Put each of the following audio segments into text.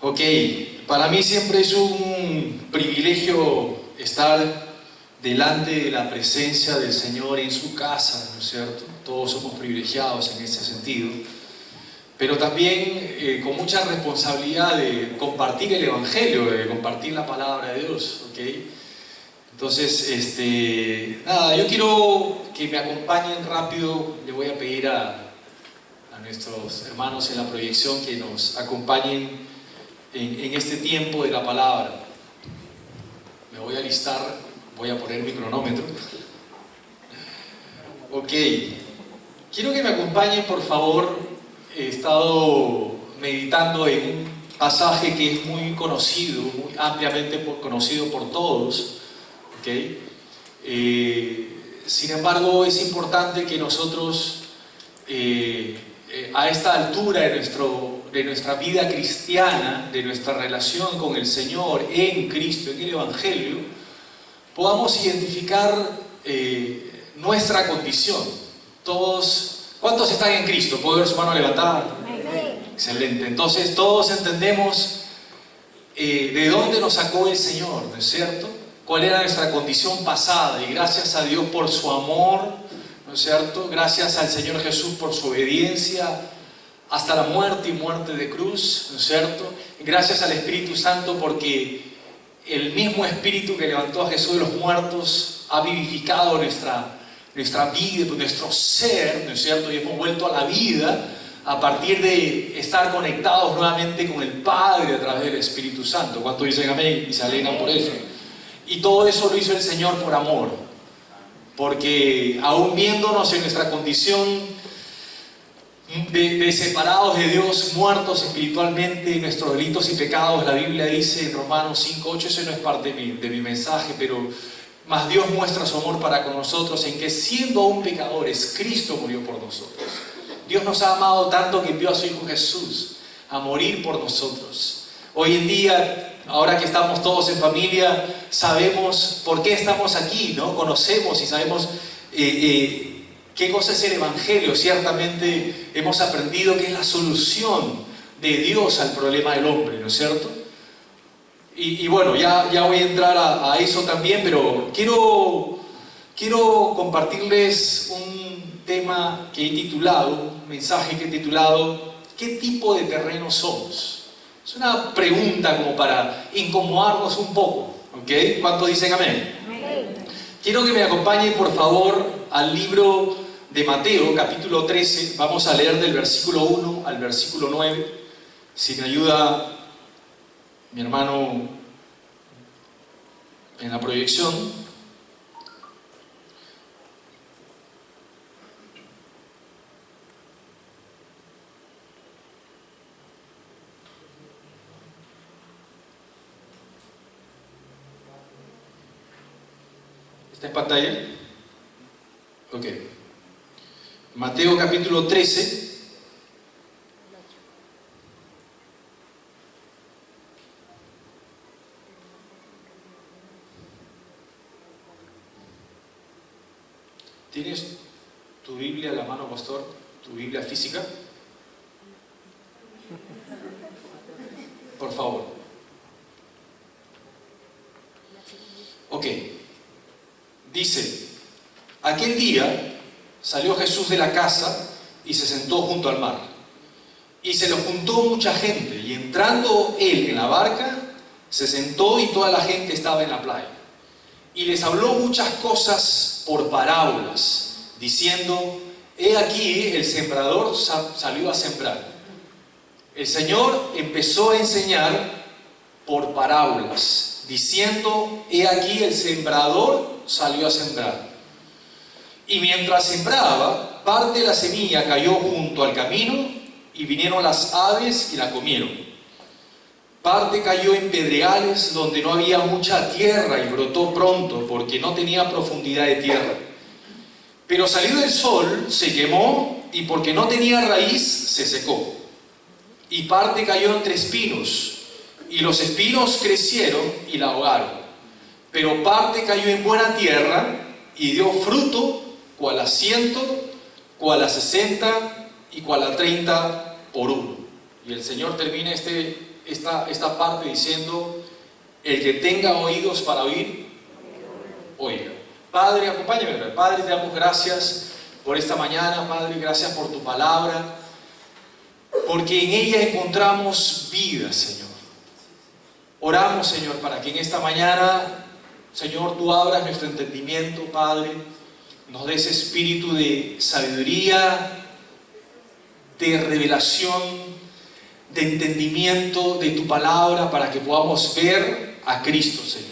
Ok, para mí siempre es un privilegio estar delante de la presencia del Señor en su casa, ¿no es cierto? Todos somos privilegiados en ese sentido, pero también con mucha responsabilidad de compartir el Evangelio, de compartir la palabra de Dios, ¿ok? Entonces, nada, yo quiero que me acompañen rápido. Le voy a pedir a nuestros hermanos en la proyección que nos acompañen en este tiempo de la palabra. Me voy a alistar, voy a poner mi cronómetro. Ok, quiero que me acompañen, por favor. He estado meditando en un pasaje que es muy conocido, muy ampliamente conocido por todos. Okay. Sin embargo, es importante que nosotros a esta altura de nuestra vida cristiana, de nuestra relación con el Señor en Cristo, en el Evangelio, podamos identificar nuestra condición. Todos, ¿cuántos están en Cristo? ¿Puedo ver su mano levantada? Excelente. Entonces todos entendemos de dónde nos sacó el Señor, ¿no es cierto? Cuál era nuestra condición pasada, y gracias a Dios por su amor, ¿no es cierto? Gracias al Señor Jesús por su obediencia hasta la muerte y muerte de cruz, ¿no es cierto? Gracias al Espíritu Santo, porque el mismo Espíritu que levantó a Jesús de los muertos ha vivificado nuestra vida, nuestro ser, ¿no es cierto? Y hemos vuelto a la vida a partir de estar conectados nuevamente con el Padre a través del Espíritu Santo. ¿Cuántos dicen amén y se alegran por eso? Y todo eso lo hizo el Señor por amor, porque aún viéndonos en nuestra condición de separados de Dios, muertos espiritualmente en nuestros delitos y pecados, la Biblia dice en Romanos 5:8, eso no es parte de mi mensaje, pero más Dios muestra su amor para con nosotros en que, siendo aún pecadores, Cristo murió por nosotros. Dios nos ha amado tanto que envió a su Hijo Jesús a morir por nosotros. Hoy en día, ahora que estamos todos en familia, sabemos por qué estamos aquí, ¿no? Conocemos y sabemos qué cosa es el Evangelio. Ciertamente hemos aprendido que es la solución de Dios al problema del hombre, ¿no es cierto? Y bueno, ya voy a entrar a eso también, pero quiero compartirles un tema que he titulado, un mensaje que he titulado ¿qué tipo de terreno somos? Es una pregunta como para incomodarnos un poco, ¿ok? ¿Cuántos dicen amén? Amén. Quiero que me acompañen, por favor, al libro de Mateo, capítulo 13. Vamos a leer del versículo 1 al versículo 9. Si me ayuda mi hermano en la proyección. ¿Está en pantalla? Ok. Mateo capítulo 13. ¿Tienes tu Biblia a la mano, pastor? ¿Tu Biblia física? Por favor. Ok. Dice, aquel día salió Jesús de la casa y se sentó junto al mar. Y se lo juntó mucha gente, y entrando él en la barca, se sentó y toda la gente estaba en la playa. Y les habló muchas cosas por parábolas, diciendo, he aquí el sembrador salió a sembrar. El Señor empezó a enseñar por parábolas, diciendo, he aquí el sembrador salió a sembrar. Y mientras sembraba, parte de la semilla cayó junto al camino, y vinieron las aves y la comieron. Parte cayó en pedregales donde no había mucha tierra y brotó pronto, porque no tenía profundidad de tierra. Pero salido el sol, se quemó, y porque no tenía raíz, se secó. Y parte cayó entre espinos, y los espinos crecieron y la ahogaron. Pero parte cayó en buena tierra, y dio fruto, cual a 100, cual a 60, y cual a 30 por uno. Y el Señor termina este esta parte diciendo: el que tenga oídos para oír, oiga. Padre, acompáñame. Padre, te damos gracias por esta mañana, Padre, gracias por tu palabra, porque en ella encontramos vida, Señor. Oramos, Señor, para que en esta mañana, Señor, tú abras nuestro entendimiento, Padre, nos des espíritu de sabiduría, de revelación, de entendimiento de tu palabra, para que podamos ver a Cristo, Señor.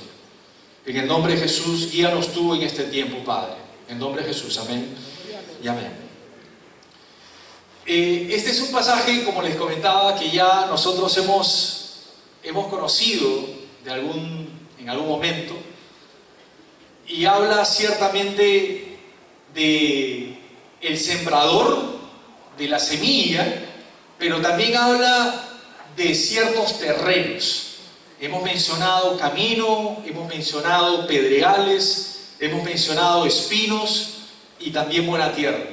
En el nombre de Jesús, guíanos tú en este tiempo, Padre. En el nombre de Jesús, amén y amén. Este es un pasaje, como les comentaba, que ya nosotros hemos conocido en algún momento, y habla ciertamente de el sembrador, de la semilla, pero también habla de ciertos terrenos. Hemos mencionado camino, hemos mencionado pedregales, hemos mencionado espinos y también buena tierra.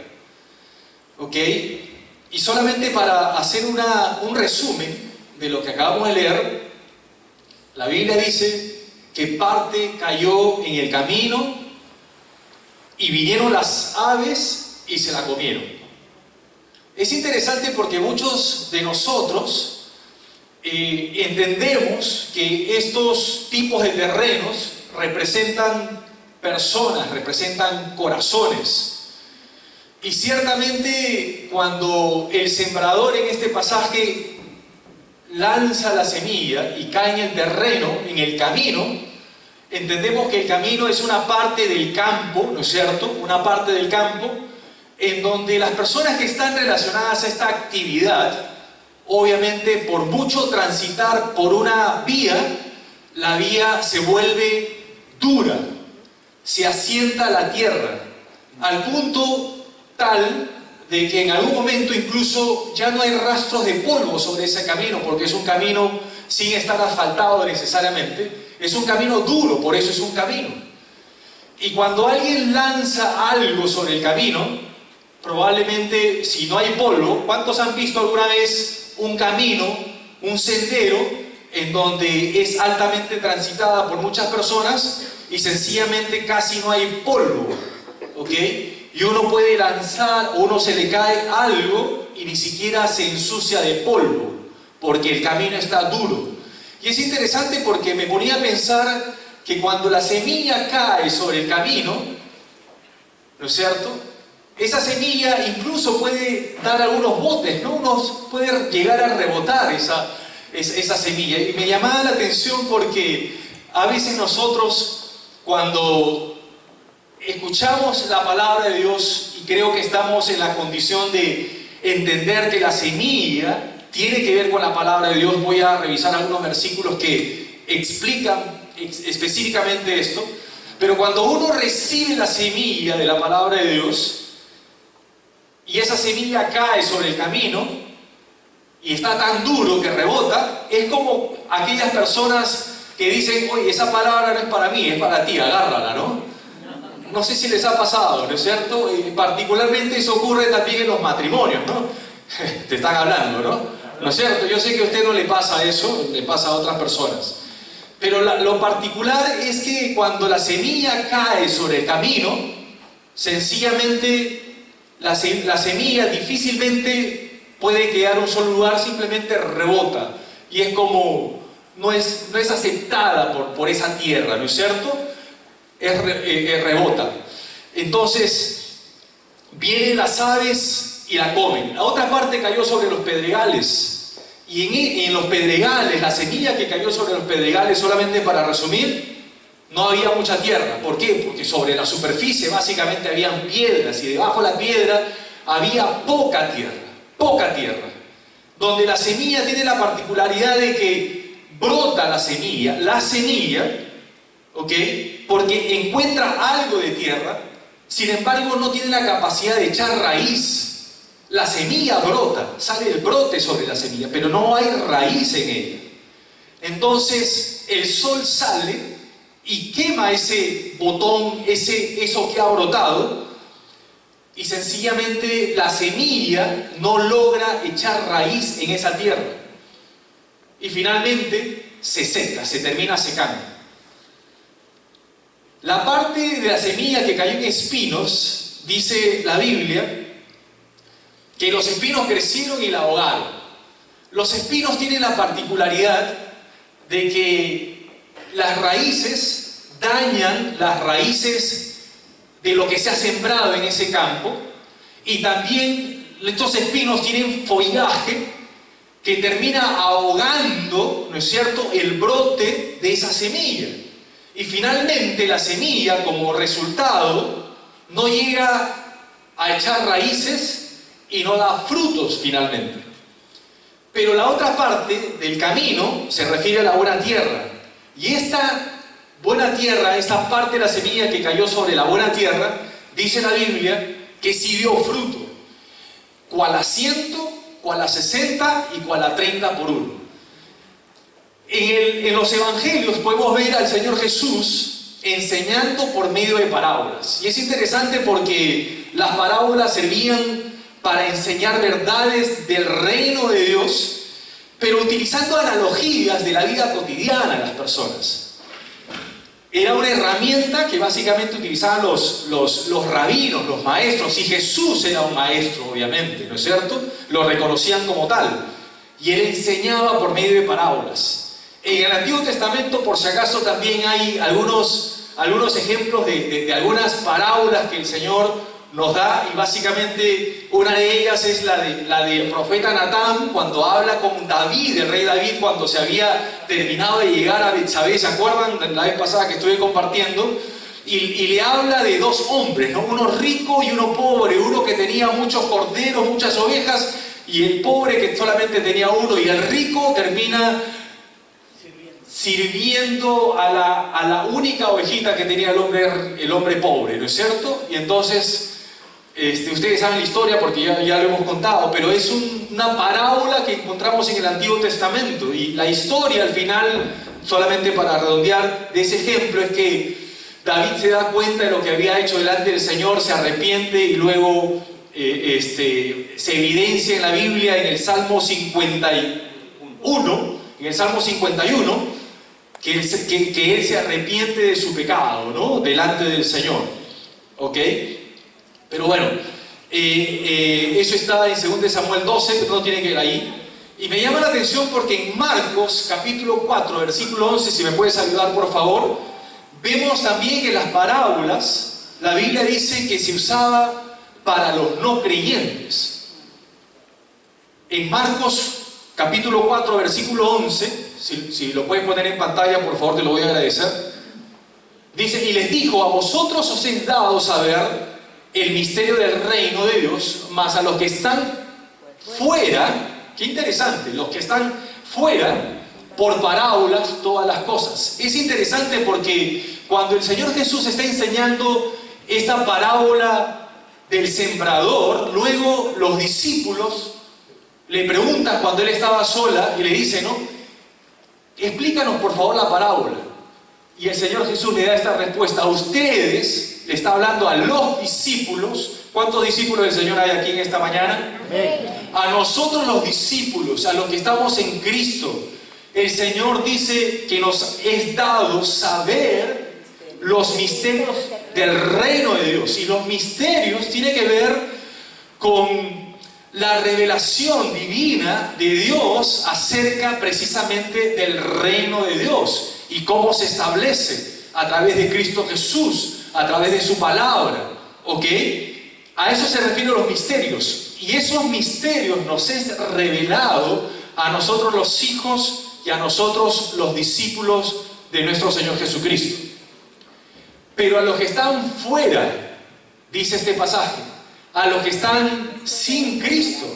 ¿Ok? Y solamente para hacer un resumen de lo que acabamos de leer, la Biblia dice que parte cayó en el camino y vinieron las aves y se la comieron. Es interesante porque muchos de nosotros entendemos que estos tipos de terrenos representan personas, representan corazones. Y ciertamente cuando el sembrador en este pasaje lanza la semilla y cae en el terreno, en el camino, entendemos que el camino es una parte del campo, ¿no es cierto? Una parte del campo en donde las personas que están relacionadas a esta actividad, obviamente por mucho transitar por una vía, la vía se vuelve dura, se asienta la tierra, al punto tal de que en algún momento incluso ya no hay rastros de polvo sobre ese camino, porque es un camino sin estar asfaltado necesariamente, es un camino duro, por eso es un camino. Y cuando alguien lanza algo sobre el camino, probablemente si no hay polvo, ¿cuántos han visto alguna vez un camino, un sendero, en donde es altamente transitada por muchas personas y sencillamente casi no hay polvo? ¿Ok? Y uno puede lanzar, o uno se le cae algo y ni siquiera se ensucia de polvo, porque el camino está duro. Y es interesante porque me ponía a pensar que cuando la semilla cae sobre el camino, ¿no es cierto?, esa semilla incluso puede dar algunos botes, ¿no? Puede llegar a rebotar esa semilla. Y me llamaba la atención porque a veces nosotros, cuando escuchamos la palabra de Dios, y creo que estamos en la condición de entender que la semilla tiene que ver con la palabra de Dios, voy a revisar algunos versículos que explican específicamente esto, pero cuando uno recibe la semilla de la palabra de Dios, y esa semilla cae sobre el camino y está tan duro que rebota, es como aquellas personas que dicen: oye, esa palabra no es para mí, es para ti, agárrala, ¿no? No sé si les ha pasado, ¿no es cierto? Particularmente eso ocurre también en los matrimonios, ¿no? Te están hablando, ¿no? ¿No es cierto? Yo sé que a usted no le pasa eso, le pasa a otras personas. Pero lo particular es que cuando la semilla cae sobre el camino, sencillamente la semilla difícilmente puede quedar en un solo lugar, simplemente rebota. Y es como, no es aceptada por esa tierra, ¿no es cierto? Rebota. Entonces, vienen las aves y la comen. La otra parte cayó sobre los pedregales. Y en los pedregales, la semilla que cayó sobre los pedregales, solamente para resumir, no había mucha tierra. ¿Por qué? Porque sobre la superficie básicamente habían piedras y debajo de la piedra había poca tierra, donde la semilla tiene la particularidad de que brota la semilla, ¿ok? Porque encuentra algo de tierra, sin embargo no tiene la capacidad de echar raíz. La semilla brota, sale el brote sobre la semilla, pero no hay raíz en ella. Entonces el sol sale y quema ese botón, eso que ha brotado, y sencillamente la semilla no logra echar raíz en esa tierra. y finalmente se seca, se termina secando. La parte de la semilla que cayó en espinos, dice la Biblia, que los espinos crecieron y la ahogaron. Los espinos tienen la particularidad de que las raíces dañan las raíces de lo que se ha sembrado en ese campo, y también estos espinos tienen follaje que termina ahogando, ¿no es cierto?, el brote de esa semilla. Y finalmente la semilla, como resultado, no llega a echar raíces y no da frutos finalmente. Pero la otra parte del camino se refiere a la buena tierra. Y esta buena tierra, esta parte de la semilla que cayó sobre la buena tierra, dice la Biblia que sí dio fruto. Cual a 100, cual a 60 y cual a 30 por uno. En los evangelios podemos ver al Señor Jesús enseñando por medio de parábolas. Y es interesante porque las parábolas servían para enseñar verdades del reino de Dios, pero utilizando analogías de la vida cotidiana de las personas. Era una herramienta que básicamente utilizaban los rabinos, los maestros, y Jesús era un maestro, obviamente, ¿no es cierto? Lo reconocían como tal. Y él enseñaba por medio de parábolas. En el Antiguo Testamento, por si acaso, también hay algunos ejemplos de algunas parábolas que el Señor nos da, y básicamente una de ellas es la del profeta Natán, cuando habla con David, el rey David, cuando se había terminado de llegar a Betsabé. ¿Se acuerdan? La vez pasada que estuve compartiendo, y le habla de dos hombres, ¿no? Uno rico y uno pobre, uno que tenía muchos corderos, muchas ovejas, y el pobre que solamente tenía uno, y el rico termina sirviendo a la única ovejita que tenía el hombre pobre, ¿no es cierto? Y entonces ustedes saben la historia porque ya lo hemos contado, pero es una parábola que encontramos en el Antiguo Testamento. Y la historia al final, solamente para redondear de ese ejemplo, es que David se da cuenta de lo que había hecho delante del Señor, se arrepiente, y luego se evidencia en la Biblia en el Salmo 51, que él se arrepiente de su pecado, ¿no?, delante del Señor. ¿Ok? Pero bueno, eso está en 2 Samuel 12, pero no tiene que ir ahí. Y me llama la atención porque en Marcos capítulo 4, versículo 11, si me puedes ayudar por favor, vemos también que las parábolas, la Biblia dice que se usaba para los no creyentes. En Marcos capítulo 4, versículo 11, si lo puedes poner en pantalla, por favor, te lo voy a agradecer. Dice: y les dijo: a vosotros os es dado saber el misterio del reino de Dios, mas a los que están fuera, qué interesante, los que están fuera, por parábolas todas las cosas. Es interesante porque cuando el Señor Jesús está enseñando esta parábola del sembrador, luego los discípulos le preguntan cuando él estaba sola y le dicen, ¿no?, explícanos por favor la parábola. Y el Señor Jesús le da esta respuesta: a ustedes, le está hablando a los discípulos. ¿Cuántos discípulos del Señor hay aquí en esta mañana? A nosotros los discípulos, a los que estamos en Cristo, el Señor dice que nos es dado saber los misterios del reino de Dios. Y los misterios tienen que ver con la revelación divina de Dios acerca precisamente del reino de Dios y cómo se establece a través de Cristo Jesús, a través de su palabra. ¿Ok? A eso se refieren los misterios. Y esos misterios nos es revelado a nosotros los hijos y a nosotros los discípulos de nuestro Señor Jesucristo. Pero a los que están fuera, dice este pasaje, a los que están sin Cristo,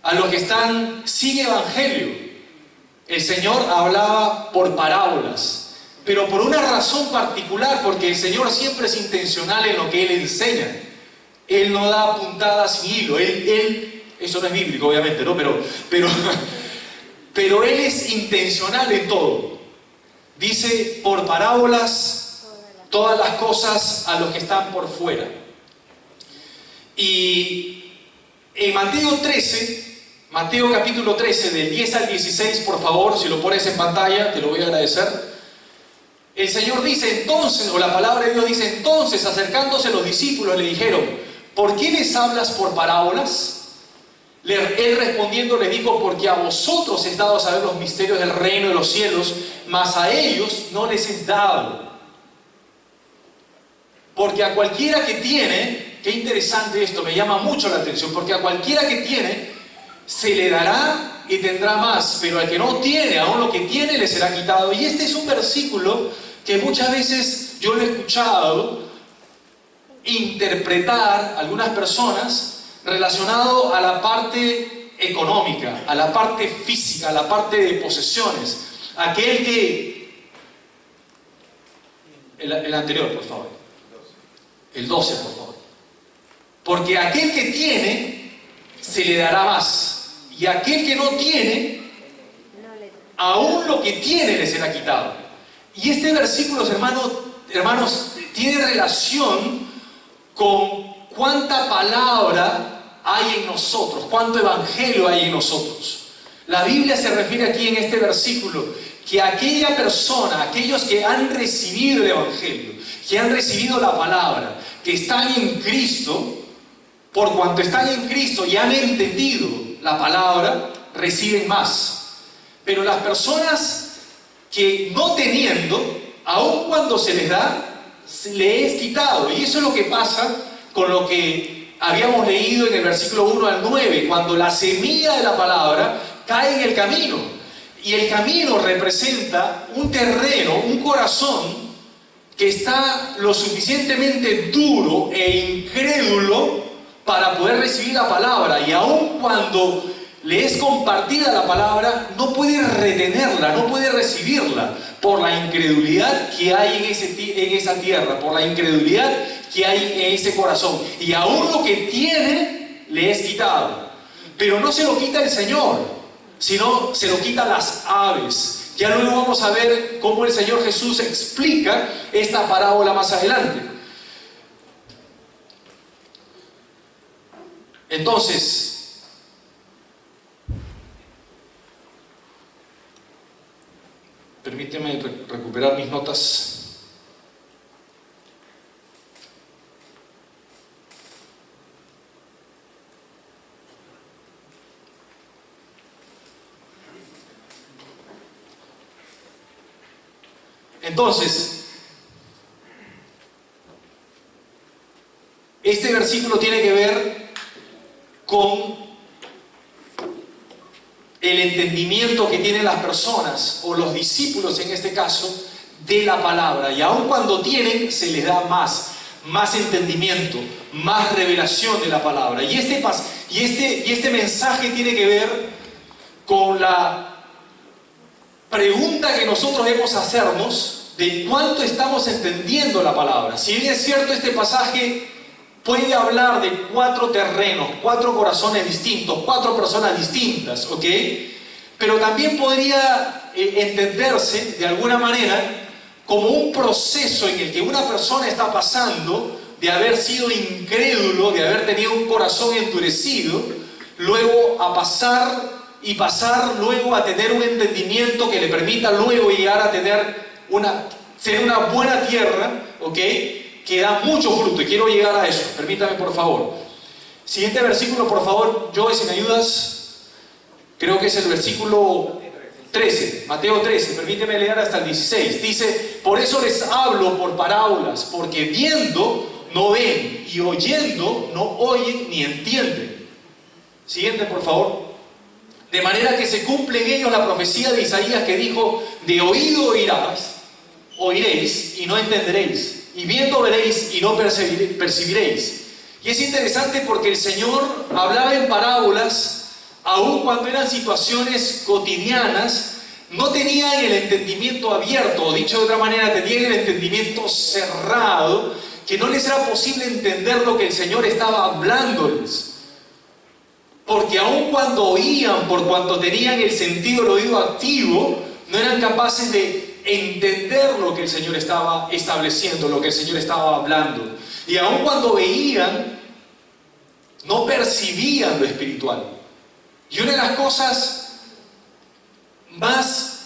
a los que están sin Evangelio, el Señor hablaba por parábolas. Pero por una razón particular, porque el Señor siempre es intencional en lo que Él enseña. Él no da puntadas sin hilo. Eso no es bíblico, obviamente, ¿no? Pero Él es intencional en todo. Dice, por parábolas, todas las cosas a los que están por fuera. Y en Mateo Mateo capítulo 13, del 10 al 16, por favor, si lo pones en pantalla, te lo voy a agradecer. El Señor dice entonces, o la palabra de Dios dice entonces, acercándose los discípulos le dijeron, ¿por qué les hablas por parábolas? Él respondiendo les dijo, porque a vosotros es dado saber los misterios del reino de los cielos, mas a ellos no les es dado. Porque a cualquiera que tiene, qué interesante esto, me llama mucho la atención, porque a cualquiera que tiene, se le dará y tendrá más, pero al que no tiene, aún lo que tiene le será quitado. Y este es un versículo que muchas veces yo lo he escuchado interpretar algunas personas relacionado a la parte económica, a la parte física, a la parte de posesiones. Aquel que... El anterior, por favor. El 12, por favor. Porque aquel que tiene, se le dará más. Y aquel que no tiene, aún lo que tiene le será quitado. Y este versículo, hermanos, tiene relación con cuánta palabra hay en nosotros, cuánto evangelio hay en nosotros. La Biblia se refiere aquí en este versículo que aquella persona, aquellos que han recibido el evangelio, que han recibido la palabra, que están en Cristo, por cuanto están en Cristo y han entendido la palabra, reciben más. Pero las personas que no teniendo, aun cuando se les da, se les es quitado. Y eso es lo que pasa con lo que habíamos leído en el versículo 1 al 9, cuando la semilla de la palabra cae en el camino. Y el camino representa un terreno, un corazón que está lo suficientemente duro e incrédulo para poder recibir la palabra. Y aun cuando le es compartida la palabra, no puede retenerla, no puede recibirla por la incredulidad que hay en esa tierra, por la incredulidad que hay en ese corazón. Y aún lo que tiene le es quitado. Pero no se lo quita el Señor, sino se lo quita las aves. Ya luego vamos a ver cómo el Señor Jesús explica esta parábola más adelante. Entonces, permíteme recuperar mis notas. Entonces, este versículo tiene que ver con el entendimiento que tienen las personas, o los discípulos en este caso, de la palabra. Y aun cuando tienen, se les da más entendimiento, más revelación de la palabra. Y este mensaje tiene que ver con la pregunta que nosotros debemos hacernos de cuánto estamos entendiendo la palabra. Si bien es cierto, este pasaje puede hablar de 4 terrenos, 4 corazones distintos, 4 personas distintas, ¿ok? Pero también podría entenderse de alguna manera como un proceso en el que una persona está pasando de haber sido incrédulo, de haber tenido un corazón endurecido, luego a pasar luego a tener un entendimiento que le permita luego llegar a tener ser una buena tierra, ¿ok? Que da mucho fruto, y quiero llegar a eso. Permítame, por favor. Siguiente versículo, por favor, Joey, si me ayudas. Creo que es el versículo 13, Mateo 13, permíteme leer hasta el 16. Dice, por eso les hablo por parábolas, porque viendo no ven, y oyendo no oyen ni entienden. Siguiente, por favor. De manera que se cumple en ellos la profecía de Isaías que dijo, de oído oiréis y no entenderéis, y viendo veréis y no percibiréis. Y es interesante porque el Señor hablaba en parábolas, aun cuando eran situaciones cotidianas, no tenían el entendimiento abierto, o dicho de otra manera, tenían el entendimiento cerrado, que no les era posible entender lo que el Señor estaba hablándoles. Porque aun cuando oían, por cuanto tenían el sentido del oído activo, no eran capaces de entender lo que el Señor estaba estableciendo, lo que el Señor estaba hablando. Y aun cuando veían, no percibían lo espiritual. Y una de las cosas más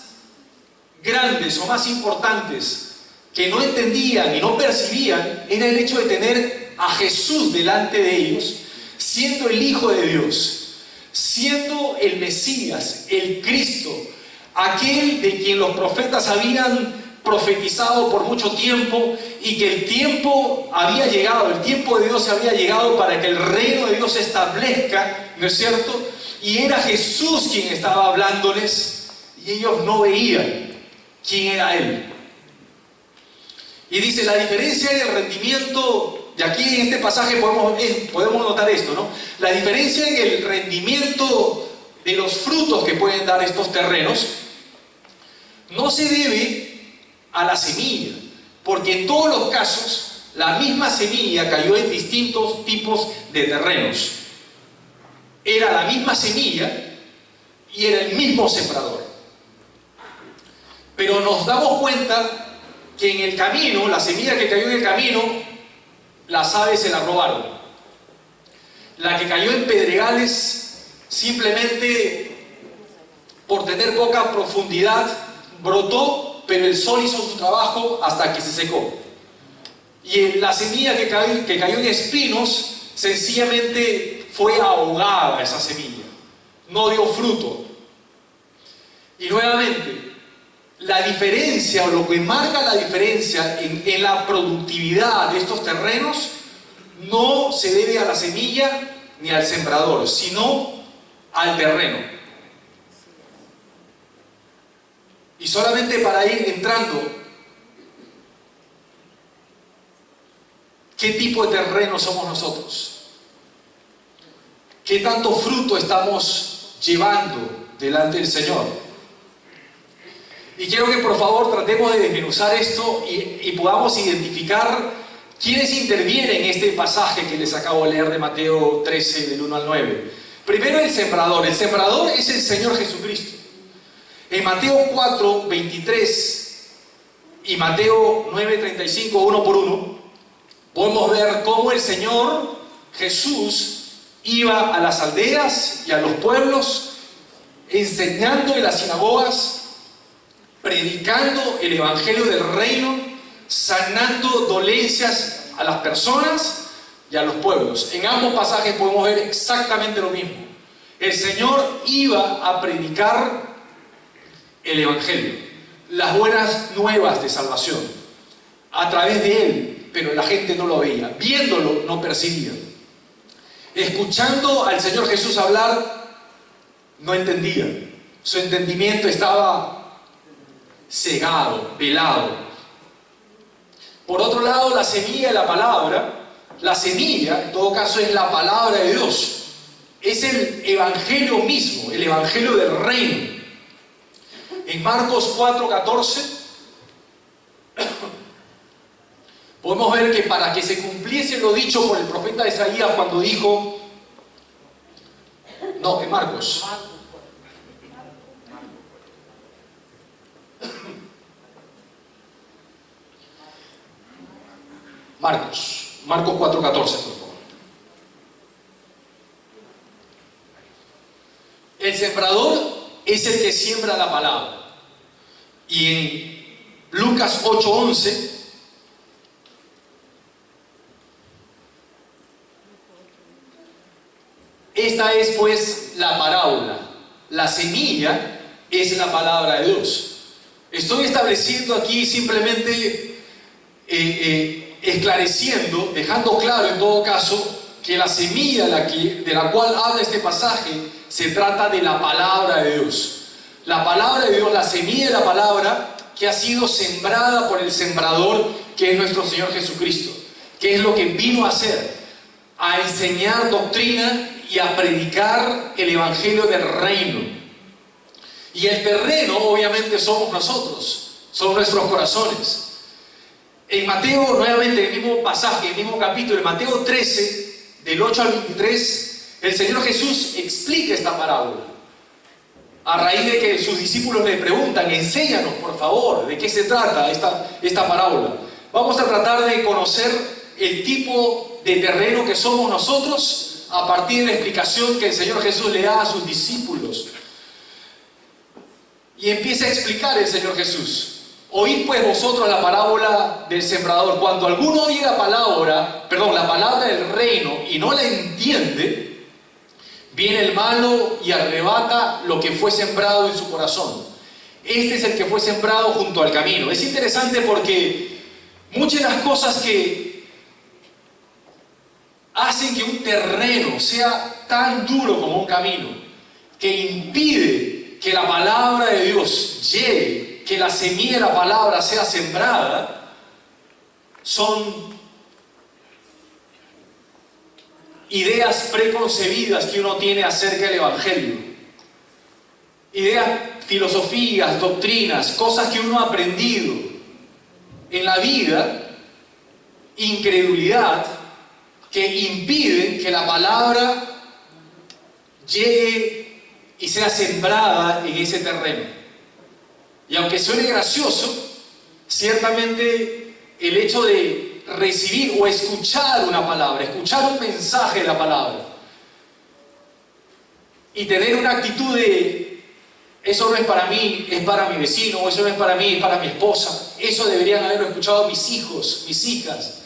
grandes o más importantes que no entendían y no percibían era el hecho de tener a Jesús delante de ellos, siendo el Hijo de Dios, siendo el Mesías, el Cristo, aquel de quien los profetas habían profetizado por mucho tiempo, y que el tiempo había llegado, el tiempo de Dios había llegado para que el reino de Dios se establezca, ¿no es cierto? Y era Jesús quien estaba hablándoles, y ellos no veían quién era Él. Y dice, la diferencia en el rendimiento, y aquí en este pasaje podemos notar esto, ¿no? La diferencia en el rendimiento de los frutos que pueden dar estos terrenos no se debe a la semilla, porque en todos los casos la misma semilla cayó en distintos tipos de terrenos. Era la misma semilla y era el mismo sembrador. Pero nos damos cuenta que en el camino, la semilla que cayó en el camino, las aves se la robaron. La que cayó en pedregales, simplemente por tener poca profundidad, brotó, pero el sol hizo su trabajo hasta que se secó. Y la semilla que cayó en espinos, sencillamente fue ahogada esa semilla. No dio fruto. Y nuevamente, la diferencia, o lo que marca la diferencia en la productividad de estos terrenos, no se debe a la semilla ni al sembrador, sino al terreno. Y solamente para ir entrando, ¿qué tipo de terreno somos nosotros? ¿Qué tanto fruto estamos llevando delante del Señor? Y quiero que por favor tratemos de desmenuzar esto y podamos identificar quiénes intervienen en este pasaje que les acabo de leer de Mateo 13, del 1 al 9. Primero, el sembrador. El sembrador es el Señor Jesucristo. En Mateo 4, 23 y Mateo 9, 35, uno por uno, podemos ver cómo el Señor Jesús iba a las aldeas y a los pueblos, enseñando en las sinagogas, predicando el evangelio del reino, sanando dolencias a las personas y a los pueblos. En ambos pasajes podemos ver exactamente lo mismo. El Señor iba a predicar el evangelio, las buenas nuevas de salvación, a través de Él, pero la gente no lo veía. Viéndolo, no percibía. Escuchando al Señor Jesús hablar, no entendía. Su entendimiento estaba cegado, velado. Por otro lado, la semilla de la palabra, la semilla, en todo caso, es la palabra de Dios. Es el evangelio mismo, el evangelio del reino. En Marcos 4:14 podemos ver que para que se cumpliese lo dicho por el profeta Isaías cuando dijo, no, en Marcos, Marcos 4:14, por favor. El sembrador es el que siembra la palabra. Y en Lucas 8:11 esta es pues la parábola. La semilla es la palabra de Dios. Estoy estableciendo aquí simplemente esclareciendo, dejando claro en todo caso que la semilla de la cual habla este pasaje se trata de la palabra de Dios. La palabra de Dios, la semilla de la palabra que ha sido sembrada por el sembrador, que es nuestro Señor Jesucristo. ¿Qué es lo que vino a hacer? A enseñar doctrina y a predicar el evangelio del reino. Y el terreno obviamente somos nosotros, son nuestros corazones. En Mateo, nuevamente el mismo pasaje, el mismo capítulo, en Mateo 13, del 8 al 23, el Señor Jesús explica esta parábola. A raíz de que sus discípulos le preguntan, enséñanos por favor, ¿de qué se trata esta parábola? Vamos a tratar de conocer el tipo de terreno que somos nosotros a partir de la explicación que el Señor Jesús le da a sus discípulos. Y empieza a explicar el Señor Jesús. Oíd pues vosotros la parábola del sembrador. Cuando alguno oye la palabra del reino y no la entiende, viene el malo y arrebata lo que fue sembrado en su corazón. Este es el que fue sembrado junto al camino. Es interesante porque muchas de las cosas que hacen que un terreno sea tan duro como un camino, que impide que la palabra de Dios llegue, que la semilla de la palabra sea sembrada, son ideas preconcebidas que uno tiene acerca del Evangelio. Ideas, filosofías, doctrinas, cosas que uno ha aprendido en la vida, incredulidad, que impiden que la palabra llegue y sea sembrada en ese terreno. Y aunque suene gracioso, ciertamente el hecho de recibir o escuchar una palabra, escuchar un mensaje de la palabra y tener una actitud de eso no es para mí, es para mi vecino, o eso no es para mí, es para mi esposa, eso deberían haberlo escuchado mis hijos, mis hijas,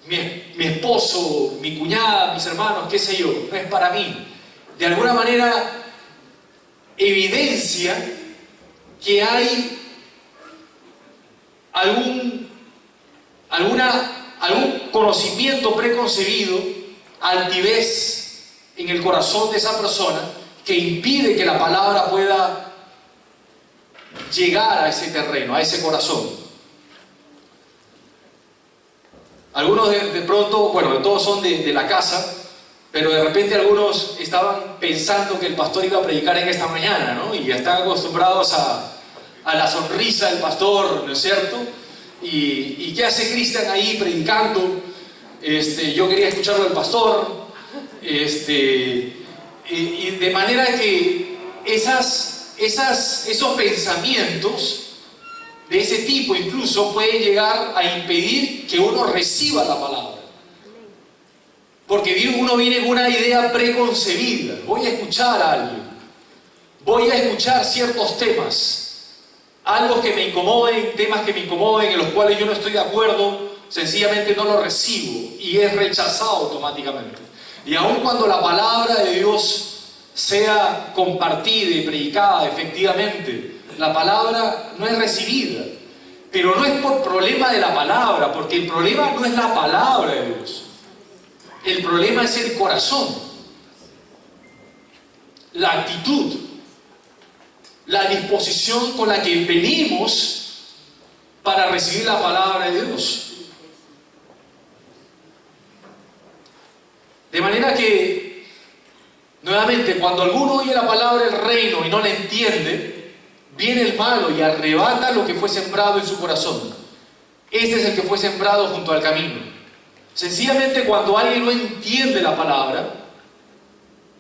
mi esposo, mi cuñada, mis hermanos, qué sé yo, no es para mí. De alguna manera evidencia que hay algún conocimiento preconcebido, altivez en el corazón de esa persona que impide que la palabra pueda llegar a ese terreno, a ese corazón. Algunos de pronto, bueno, todos son de la casa, pero de repente algunos estaban pensando que el pastor iba a predicar en esta mañana, ¿no? Y ya están acostumbrados a la sonrisa del pastor, ¿no es cierto? ¿Y qué hace Cristian ahí predicando? Yo quería escucharlo del pastor. Y de manera que esos pensamientos de ese tipo incluso pueden llegar a impedir que uno reciba la palabra. Porque uno viene con una idea preconcebida. Voy a escuchar a alguien. Voy a escuchar ciertos temas. Algo que me incomoden, temas que me incomoden, en los cuales yo no estoy de acuerdo, sencillamente no lo recibo y es rechazado automáticamente. Y aun cuando la palabra de Dios sea compartida y predicada efectivamente, la palabra no es recibida. Pero no es por problema de la palabra, porque el problema no es la palabra de Dios. El problema es el corazón, la actitud, la disposición con la que venimos para recibir la palabra de Dios. De manera que, nuevamente, cuando alguno oye la palabra del reino y no la entiende, viene el malo y arrebata lo que fue sembrado en su corazón. Este es el que fue sembrado junto al camino. Sencillamente, cuando alguien no entiende la palabra,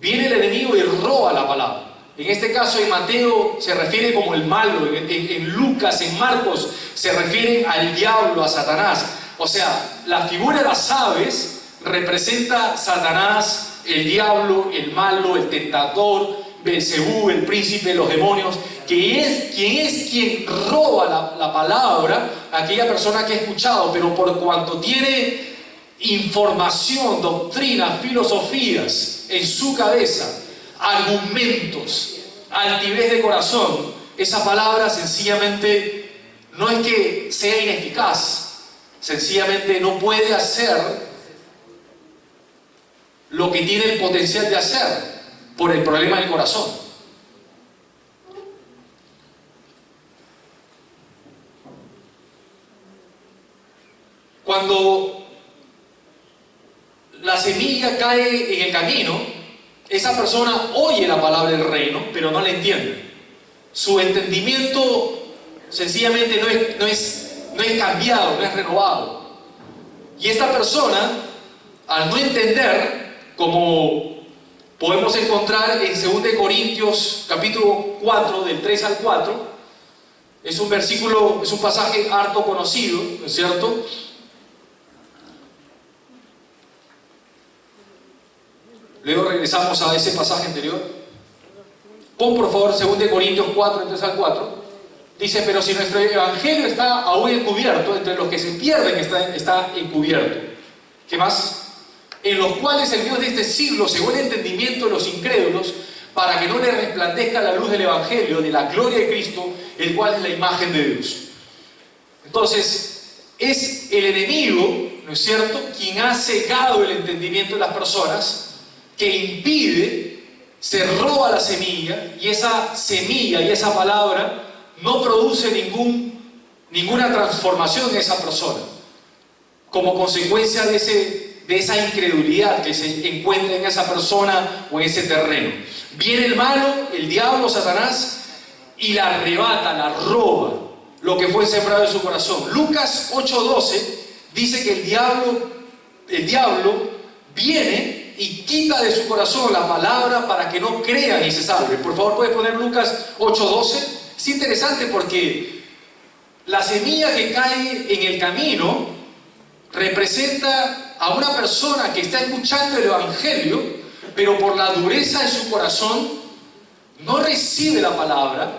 viene el enemigo y roba la palabra. En este caso, en Mateo se refiere como el malo, en Lucas, en Marcos se refiere al diablo, a Satanás. O sea, la figura de las aves representa Satanás, el diablo, el malo, el tentador, Belcebú, el príncipe de los demonios, quien es quien roba la palabra a aquella persona que ha escuchado, pero por cuanto tiene información, doctrina, filosofías en su cabeza, argumentos, altivez de corazón, esa palabra sencillamente no es que sea ineficaz, sencillamente no puede hacer lo que tiene el potencial de hacer por el problema del corazón. Cuando la semilla cae en el camino, esa persona oye la palabra del reino, pero no la entiende. Su entendimiento sencillamente no es cambiado, no es renovado. Y esta persona, al no entender, como podemos encontrar en 2 Corintios capítulo 4, del 3 al 4, es un versículo, es un pasaje harto conocido, ¿no es cierto? Luego regresamos a ese pasaje anterior. Pon por favor 2 Corintios 4, 3 al 4. Dice, pero si nuestro evangelio está aún encubierto, entre los que se pierden está encubierto. ¿Qué más? En los cuales el Dios de este siglo cegó el entendimiento de los incrédulos, para que no les resplandezca la luz del evangelio, de la gloria de Cristo, el cual es la imagen de Dios. Entonces, es el enemigo, ¿no es cierto?, quien ha cegado el entendimiento de las personas, que impide, se roba la semilla, y esa semilla y esa palabra no produce ninguna transformación en esa persona, como consecuencia de esa incredulidad que se encuentra en esa persona o en ese terreno. Viene el malo, el diablo, Satanás, y la arrebata, la roba, lo que fue sembrado en su corazón. Lucas 8:12 dice que el diablo viene y quita de su corazón la palabra para que no crean y se salven. Por favor, ¿puedes poner Lucas 8:12? Es interesante porque la semilla que cae en el camino representa a una persona que está escuchando el evangelio, pero por la dureza de su corazón no recibe la palabra,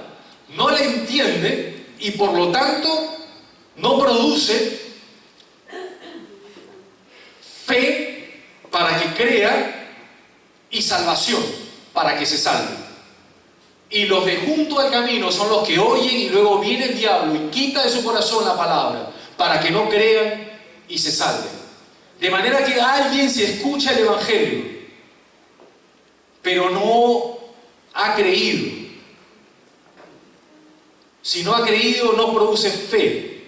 no la entiende y por lo tanto no produce fe para que crea y salvación para que se salve. Y los de junto al camino son los que oyen y luego viene el diablo y quita de su corazón la palabra para que no crean y se salven. De manera que alguien se escucha el evangelio, pero no ha creído. Si no ha creído, no produce fe.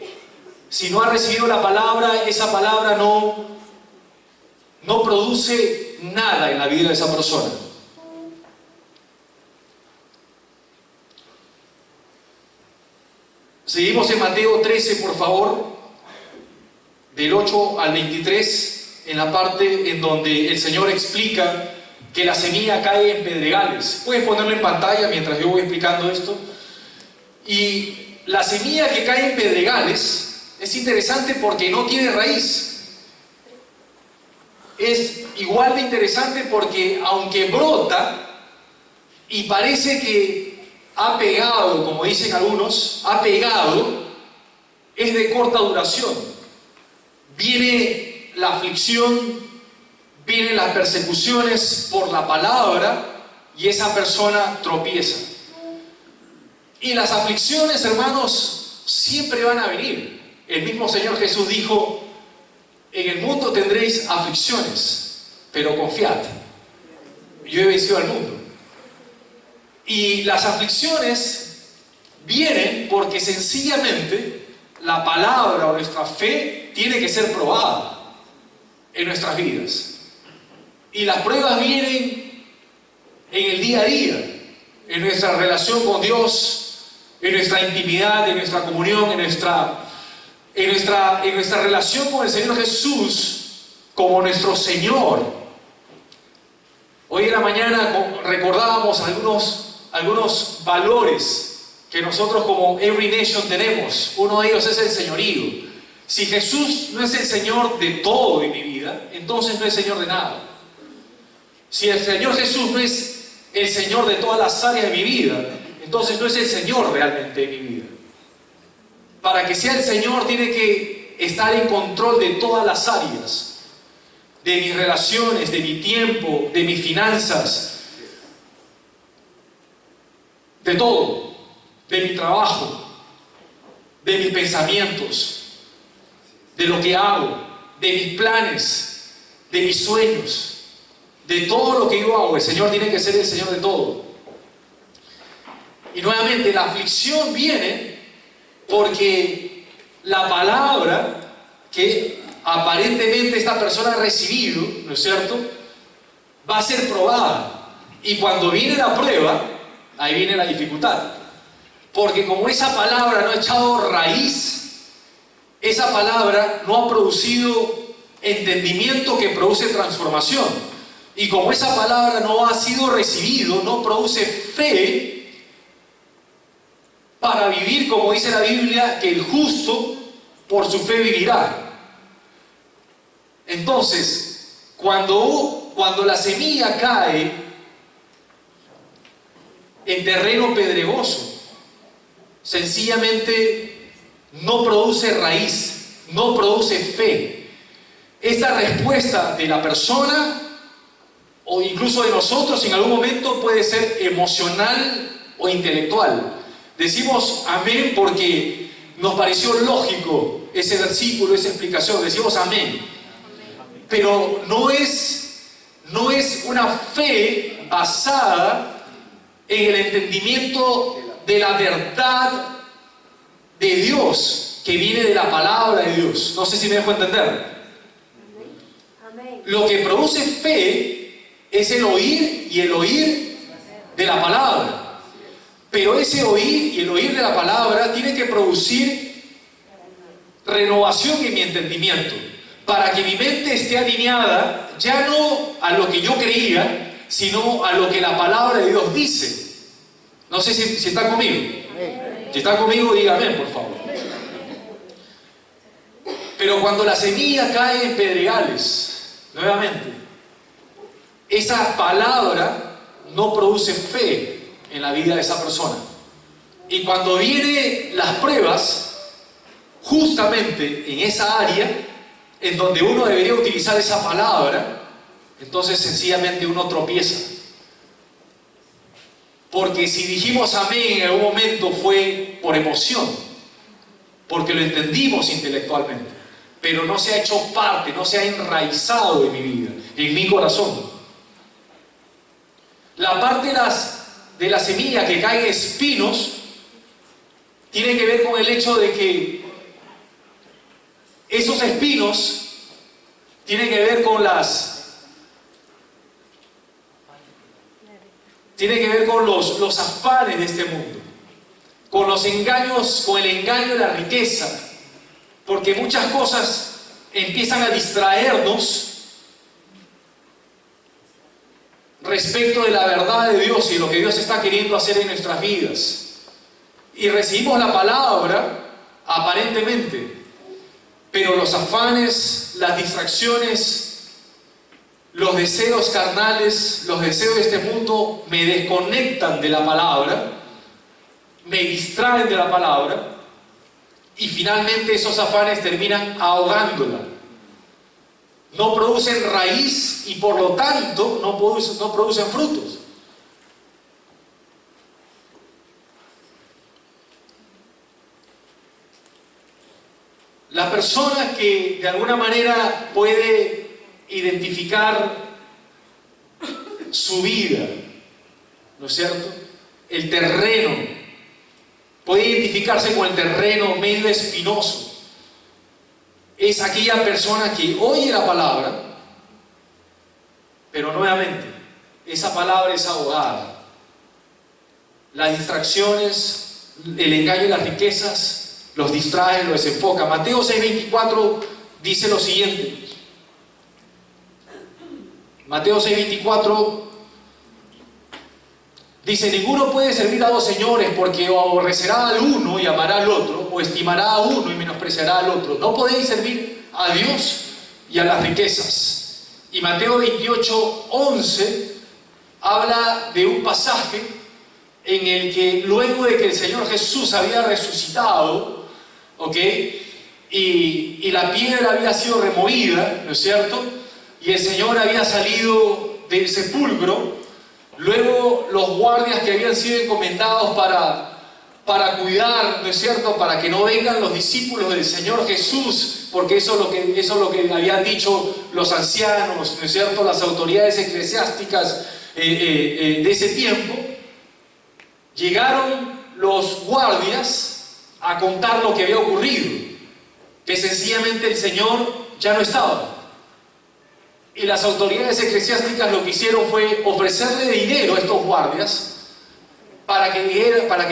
Si no ha recibido la palabra, esa palabra no produce nada en la vida de esa persona. Seguimos en Mateo 13, por favor, del 8 al 23, en la parte en donde el Señor explica que la semilla cae en pedregales. Puedes ponerlo en pantalla mientras yo voy explicando esto. Y la semilla que cae en pedregales es interesante porque no tiene raíz. Es igual de interesante porque aunque brota y parece que ha pegado, como dicen algunos, ha pegado, es de corta duración. Viene la aflicción, vienen las persecuciones por la palabra y esa persona tropieza. Y las aflicciones, hermanos, siempre van a venir. El mismo Señor Jesús dijo, en el mundo tendréis aflicciones, pero confiad, yo he vencido al mundo. Y las aflicciones vienen porque sencillamente la palabra o nuestra fe tiene que ser probada en nuestras vidas. Y las pruebas vienen en el día a día, en nuestra relación con Dios, en nuestra intimidad, en nuestra comunión, en nuestra relación con el Señor Jesús como nuestro Señor. Hoy en la mañana recordábamos algunos valores que nosotros como Every Nation tenemos. Uno de ellos es el señorío. Si Jesús no es el Señor de todo en mi vida, entonces no es Señor de nada. Si el Señor Jesús no es el Señor de todas las áreas de mi vida, entonces no es el Señor realmente de mi vida. Para que sea el Señor tiene que estar en control de todas las áreas, de mis relaciones, de mi tiempo, de mis finanzas, de todo, de mi trabajo, de mis pensamientos, de lo que hago, de mis planes, de mis sueños, de todo lo que yo hago. El Señor tiene que ser el Señor de todo. Y nuevamente la aflicción viene porque la palabra que aparentemente esta persona ha recibido, ¿no es cierto?, va a ser probada. Y cuando viene la prueba, ahí viene la dificultad. Porque como esa palabra no ha echado raíz, esa palabra no ha producido entendimiento que produce transformación. Y como esa palabra no ha sido recibido, no produce fe para vivir, como dice la Biblia, que el justo por su fe vivirá. Entonces, cuando cuando la semilla cae en terreno pedregoso, sencillamente no produce raíz, no produce fe. Esta respuesta de la persona o incluso de nosotros en algún momento puede ser emocional o intelectual. Decimos amén porque nos pareció lógico ese versículo, esa explicación, decimos amén. Pero no es una fe basada en el entendimiento de la verdad de Dios, que viene de la palabra de Dios. No sé si me dejo entender. Lo que produce fe es el oír y el oír de la palabra. Pero ese oír y el oír de la palabra tiene que producir renovación en mi entendimiento, para que mi mente esté alineada ya no a lo que yo creía, sino a lo que la palabra de Dios dice. No sé si está conmigo. Si está conmigo, dígame, por favor. Pero cuando la semilla cae en pedregales, nuevamente, esa palabra no produce fe en la vida de esa persona. Y cuando vienen las pruebas, justamente en esa área en donde uno debería utilizar esa palabra, entonces sencillamente uno tropieza. Porque si dijimos amén en algún momento fue por emoción, porque lo entendimos intelectualmente, pero no se ha hecho parte, no se ha enraizado en mi vida, en mi corazón. La parte de la semilla que cae en espinos tiene que ver con el hecho de que esos espinos tienen que ver con los afanes de este mundo, con los engaños, con el engaño de la riqueza, porque muchas cosas empiezan a distraernos respecto de la verdad de Dios y lo que Dios está queriendo hacer en nuestras vidas. Y recibimos la palabra, aparentemente, pero los afanes, las distracciones, los deseos carnales, los deseos de este mundo me desconectan de la palabra, me distraen de la palabra, y finalmente esos afanes terminan ahogándola. No producen raíz y por lo tanto no producen frutos. La persona que de alguna manera puede identificar su vida, ¿no es cierto? El terreno, puede identificarse con el terreno medio espinoso. Es aquella persona que oye la palabra, pero nuevamente, esa palabra es ahogada. Las distracciones, el engaño y las riquezas los distraen, los desenfoca. Mateo 6:24 dice lo siguiente. Mateo 6:24 dice: ninguno puede servir a dos señores, porque o aborrecerá al uno y amará al otro, o estimará a uno y menospreciará al otro. No podéis servir a Dios y a las riquezas. Y Mateo 28:11 habla de un pasaje en el que luego de que el Señor Jesús había resucitado, ¿ok? Y la piedra había sido removida, ¿no es cierto? Y el Señor había salido del sepulcro. Luego los guardias que habían sido encomendados para cuidar, ¿no es cierto?, para que no vengan los discípulos del Señor Jesús, porque eso es lo que habían dicho los ancianos, ¿no es cierto?, las autoridades eclesiásticas de ese tiempo. Llegaron los guardias a contar lo que había ocurrido, que sencillamente el Señor ya no estaba. Y las autoridades eclesiásticas lo que hicieron fue ofrecerle dinero a estos guardias para que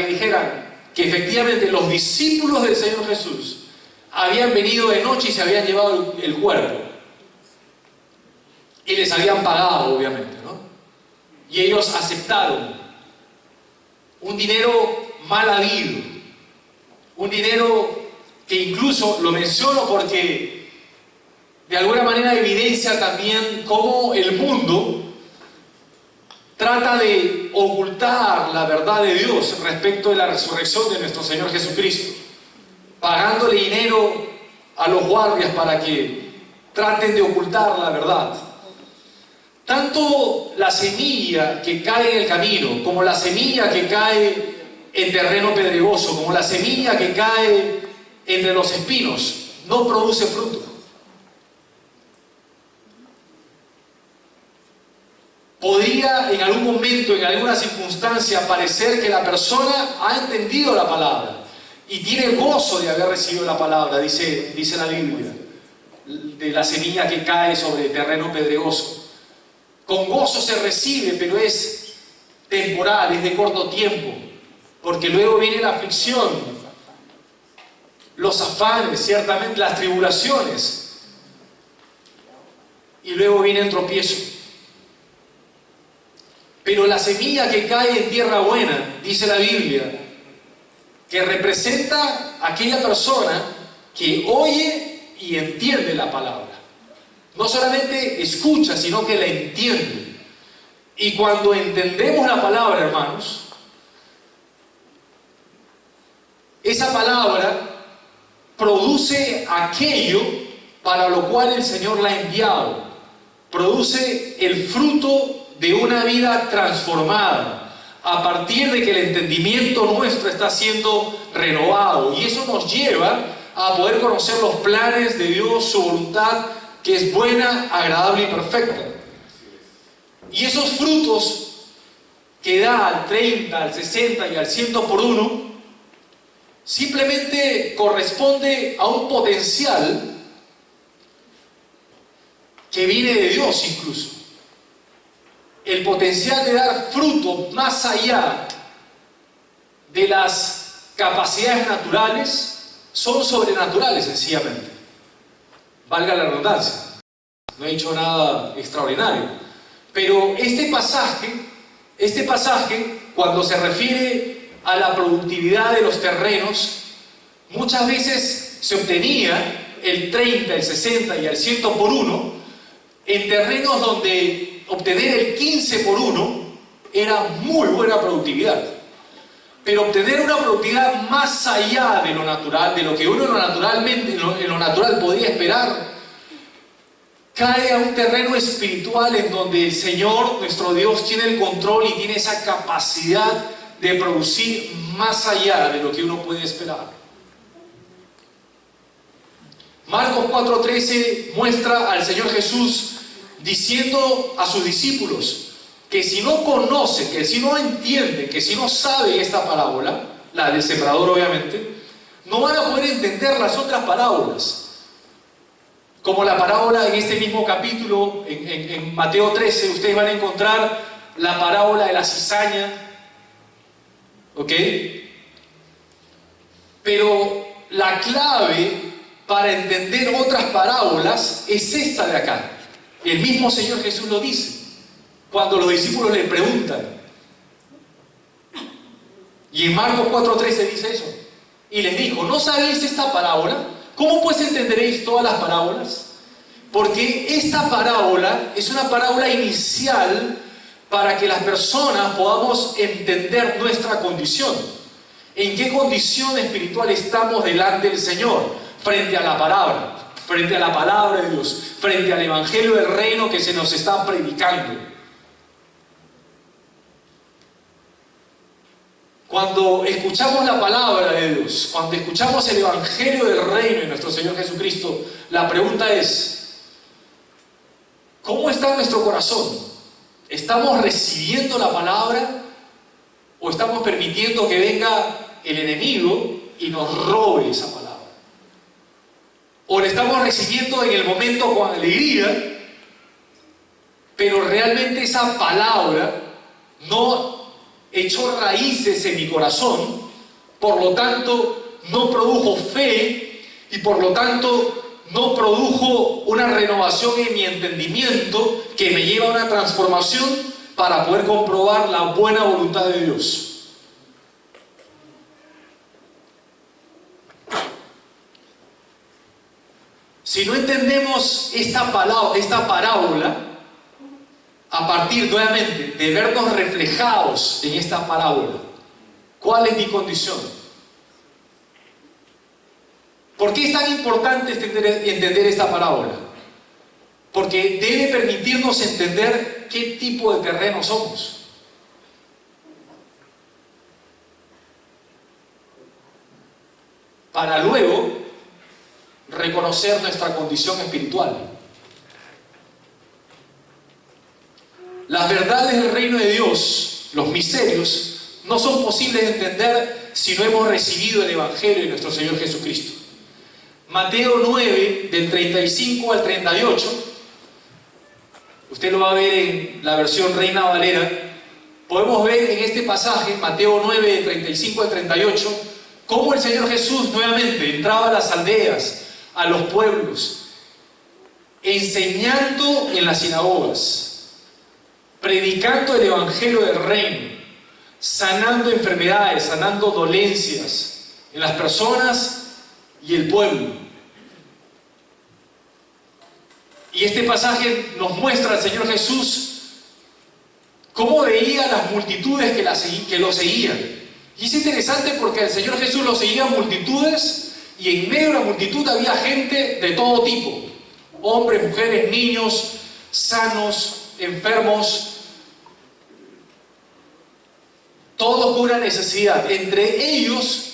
dijeran que efectivamente los discípulos del Señor Jesús habían venido de noche y se habían llevado el cuerpo. Y les habían pagado, obviamente, ¿no? Y ellos aceptaron un dinero mal habido, un dinero que incluso lo menciono porque de alguna manera evidencia también cómo el mundo trata de ocultar la verdad de Dios respecto de la resurrección de nuestro Señor Jesucristo, pagándole dinero a los guardias para que traten de ocultar la verdad. Tanto la semilla que cae en el camino, como la semilla que cae en terreno pedregoso, como la semilla que cae entre los espinos, no produce fruto. Podría en algún momento, en alguna circunstancia, parecer que la persona ha entendido la palabra y tiene gozo de haber recibido la palabra, dice la Biblia, de la semilla que cae sobre terreno pedregoso. Con gozo se recibe, pero es temporal, es de corto tiempo, porque luego viene la aflicción, los afanes, ciertamente las tribulaciones, y luego viene el tropiezo. Pero la semilla que cae en tierra buena, dice la Biblia, que representa a aquella persona que oye y entiende la palabra. No solamente escucha, sino que la entiende. Y cuando entendemos la palabra, hermanos, esa palabra produce aquello para lo cual el Señor la ha enviado. Produce el fruto de una vida transformada, a partir de que el entendimiento nuestro está siendo renovado. Y eso nos lleva a poder conocer los planes de Dios, su voluntad, que es buena, agradable y perfecta. Y esos frutos que da al 30, al 60 y al 100 por uno, simplemente corresponde a un potencial que viene de Dios incluso. El potencial de dar fruto más allá de las capacidades naturales son sobrenaturales, sencillamente. Valga la redundancia. No he dicho nada extraordinario. Pero este pasaje, cuando se refiere a la productividad de los terrenos, muchas veces se obtenía el 30, el 60 y el 100 por uno en terrenos donde obtener el 15 por 1 era muy buena productividad. Pero obtener una productividad más allá de lo natural, de lo que uno en lo natural podría esperar, cae a un terreno espiritual en donde el Señor, nuestro Dios, tiene el control y tiene esa capacidad de producir más allá de lo que uno puede esperar. Marcos 4:13 muestra al Señor Jesús diciendo a sus discípulos que si no conocen, que si no entienden, que si no saben esta parábola, la del sembrador obviamente, no van a poder entender las otras parábolas. Como la parábola en este mismo capítulo, en Mateo 13, ustedes van a encontrar la parábola de la cizaña, ¿ok? Pero la clave para entender otras parábolas es esta de acá. El mismo Señor Jesús lo dice cuando los discípulos le preguntan. Y en Marcos 4:13 dice eso. Y les dijo: ¿no sabéis esta parábola? ¿Cómo pues entenderéis todas las parábolas? Porque esta parábola es una parábola inicial para que las personas podamos entender nuestra condición. ¿En qué condición espiritual estamos delante del Señor? Frente a la palabra. Frente a la palabra de Dios, frente al evangelio del reino que se nos está predicando. Cuando escuchamos la palabra de Dios, cuando escuchamos el evangelio del reino de nuestro Señor Jesucristo, la pregunta es: ¿cómo está nuestro corazón? ¿Estamos recibiendo la palabra o estamos permitiendo que venga el enemigo y nos robe esa palabra? O la estamos recibiendo en el momento con alegría, pero realmente esa palabra no echó raíces en mi corazón, por lo tanto no produjo fe y por lo tanto no produjo una renovación en mi entendimiento que me lleva a una transformación para poder comprobar la buena voluntad de Dios. Si no entendemos esta parábola, a partir nuevamente de vernos reflejados en esta parábola, ¿cuál es mi condición? ¿Por qué es tan importante entender esta parábola? Porque debe permitirnos entender qué tipo de terreno somos. Para luego reconocer nuestra condición espiritual. Las verdades del reino de Dios, los misterios, no son posibles de entender si no hemos recibido el Evangelio de nuestro Señor Jesucristo. Mateo 9, del 35 al 38, usted lo va a ver en la versión Reina Valera. Podemos ver en este pasaje, Mateo 9, del 35 al 38, cómo el Señor Jesús nuevamente entraba a las aldeas, a los pueblos, enseñando en las sinagogas, predicando el Evangelio del reino, sanando enfermedades, sanando dolencias en las personas y el pueblo. Y este pasaje nos muestra al Señor Jesús cómo veía las multitudes que lo seguían. Y es interesante porque al Señor Jesús lo seguían multitudes, y en medio de la multitud había gente de todo tipo: hombres, mujeres, niños, sanos, enfermos, todos con una necesidad. Entre ellos,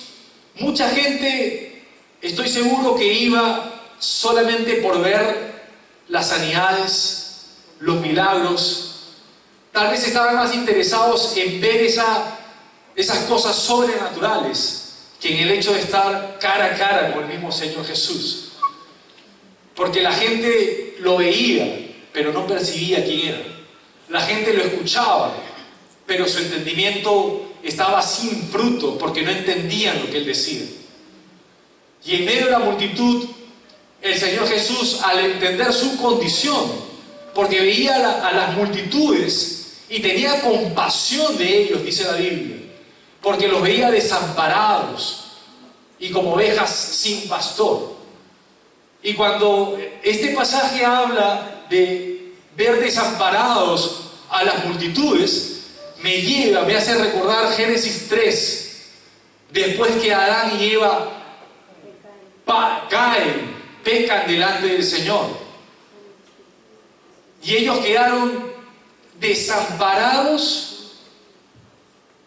mucha gente, estoy seguro que iba solamente por ver las sanidades, los milagros. Tal vez estaban más interesados en ver esas cosas sobrenaturales que en el hecho de estar cara a cara con el mismo Señor Jesús. Porque la gente lo veía, pero no percibía quién era. La gente lo escuchaba, pero su entendimiento estaba sin fruto, porque no entendían lo que Él decía. Y en medio de la multitud, el Señor Jesús, al entender su condición, porque veía a las multitudes y tenía compasión de ellos, dice la Biblia, porque los veía desamparados y como ovejas sin pastor. Y cuando este pasaje habla de ver desamparados a las multitudes, me hace recordar Génesis 3, después que Adán y Eva pecan delante del Señor, y ellos quedaron desamparados,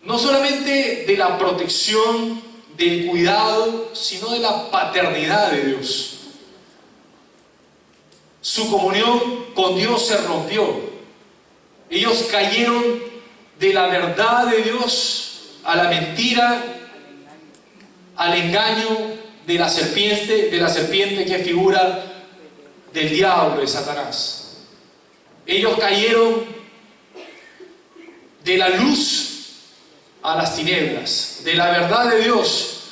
no solamente de la protección, del cuidado, sino de la paternidad de Dios. Su comunión con Dios se rompió. Ellos cayeron de la verdad de Dios a la mentira, al engaño de la serpiente que es figura del diablo, de Satanás. Ellos cayeron de la luz a las tinieblas, de la verdad de Dios